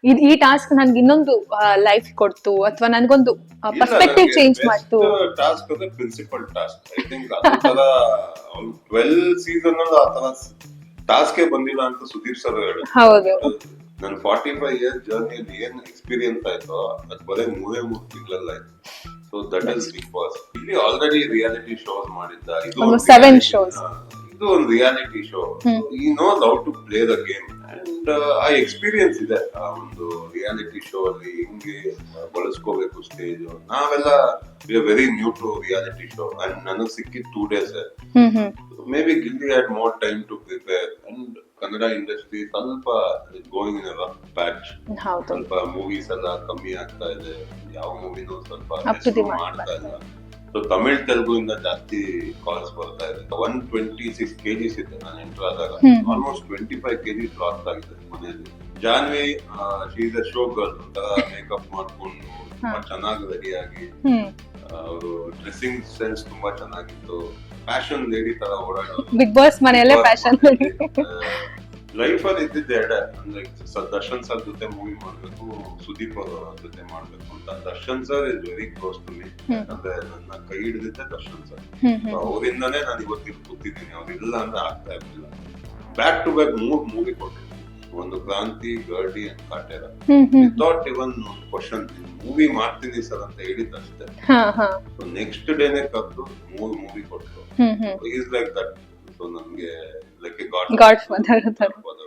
ಈ ಟಾಸ್ಕ್ ನನ್ಗೆ ಇನ್ನೊಂದು ಲೈಫ್ ಕೊಡ್ತು ಅಥವಾ ನನ್ಗೊಂದು ಪರ್ಸ್ಪೆಕ್ಟಿವ್ ಚೇಂಜ್ ಮಾಡ್ತು. ಟಾಸ್ಕ್ ಅಂದ್ರೆ ಪ್ರಿನ್ಸಿಪಲ್ ಟಾಸ್ಕ್. ಐ ಥಿಂಕ್ ಅದರ 12 ಸೀಸನ್ ಅಲ್ಲಿ ಆ ತರ ಟಾಸ್ಕ್ ಬಂದಿಲ್ಲ ಅಂತ ಸುದೀಪ್ ಸರ್ ಹೇಳಿದ್ರು. ಹೌದು, ನನ್ 45 ಇಯರ್ಸ್ ಜರ್ನಿಯಲ್ಲಿ ಏನ್ ಎಕ್ಸ್ಪೀರಿಯನ್ಸ್ ಆಯ್ತೋ ಅದ್ ಬರೀ 3 ತಿಂಗಳಲ್ಲಿ ಆಯ್ತು. So that is Bigg Boss. ಇಲ್ಲಿ ಆಲ್ರೆಡಿ ರಿಯಾಲಿಟಿ ಶೋಸ್ ಮಾಡಿದ್ದ, ಇದು 7 shows. ಇದು ಒಂದು ರಿಯಾಲಿಟಿ ಶೋ. ಈ knows how to play the game and ಆ ಎಕ್ಸ್ಪೀರಿಯನ್ಸ್ ಇದೆ. ಆ ಒಂದು ರಿಯಾಲಿಟಿ ಶೋ ಅಲ್ಲಿ ಹಿಂಗೆ ಬಳಸ್ಕೋಬೇಕು ಸ್ಟೇಜ್. ನಾವೆಲ್ಲ very new to reality show and ನನಗ್ ಸಿಕ್ಕಿದ್ 2 days. Maybe Gilli had more time to prepare and Kannada industry ಸ್ವಲ್ಪ ಗೋಯಿಂಗ್ ಇನ್ ರಫ್ ಪ್ಯಾಚ್. ಸ್ವಲ್ಪ ಮೂವೀಸ್ ಎಲ್ಲ ಕಮ್ಮಿ ಆಗ್ತಾ ಇದೆ, ಯಾವ ಮೂವಿನೂ ಸ್ವಲ್ಪ ಮಾಡ್ತಾ ಇಲ್ಲ. ಸೊ ತಮಿಳ್ ತೆಲುಗು ಇಂದ ಜಾಸ್ತಿ ಕಾಲ್ಸ್ ಬರ್ತಾ ಇದೆ. 126 kgs ಇದೆ ನಾನು ಎಂಟರ್ ಆದಾಗ. ಆಲ್ಮೋಸ್ಟ್ 25 kgs ಲಾಸ್ ಆಗಿದೆ ಮನೆಯಲ್ಲಿ. Janvi she is a show girl. ಒಂಥರ ಮೇಕಪ್ ಮಾಡ್ಕೊಂಡು ತುಂಬಾ ಚೆನ್ನಾಗಿ ರೆಡಿ ಆಗಿ, ಅವರು ಡ್ರೆಸ್ಸಿಂಗ್ ಸೆನ್ಸ್ ತುಂಬಾ ಚೆನ್ನಾಗಿತ್ತು. ಫ್ಯಾಷನ್ ಲೇಡಿ ತರ ಓಡಾಡೋದು. ಬಿಗ್ ಬಾಸ್ ಮನೆಯಲ್ಲೇ ಫ್ಯಾಷನ್ ಲೇಡಿ. ಲೈಫ್ ಅಲ್ಲಿ ಇದ್ದಿದ್ದೆ ಎರಡೇ, ಅಂದ್ರೆ ದರ್ಶನ್ ಸರ್ ಜೊತೆ ಮೂವಿ ಮಾಡ್ಬೇಕು, ಸುದೀಪ್ ಅವರ ಜೊತೆ ಮಾಡ್ಬೇಕು ಅಂತ. Darshan sir is very close to me. ಅಂದ್ರೆ ನನ್ನ ಕೈ ಹಿಡಿದಿದ್ದೆ ದರ್ಶನ್ ಸರ್. ಅವರಿಂದಾನೇ ನಾನು ಇವತ್ತಿಗೆ ಕೂತಿದ್ದೀನಿ. ಅವ್ರಿಲ್ಲ ಅಂದ್ರೆ ಆಗ್ತಾ ಇರ್ಲಿಲ್ಲ. ಬ್ಯಾಕ್ ಟು ಬ್ಯಾಕ್ 3 ಮೂವಿ ಕೊಟ್ಟರು. ಒಂದು ಕ್ರಾಂತಿ, ಗರ್ಡಿ ಅಂಡ್ ಕಾಟೇರ. ವಿತೌಟ್ ಇವನ್ ಒಂದು ಕ್ವಶನ್, ಮೂವಿ ಮಾಡ್ತೀನಿ ಸರ್ ಅಂತ ಹೇಳಿದ್ದಷ್ಟೇ. ಸೊ ನೆಕ್ಸ್ಟ್ ಡೇನೆ ಕರೆದು 3 ಮೂವಿ ಕೊಟ್ಟರು. Is like that. ಸೊ ನಮ್ಗೆ ಲೈಕ್ ಗಾಡ್ ಫಾದರ್.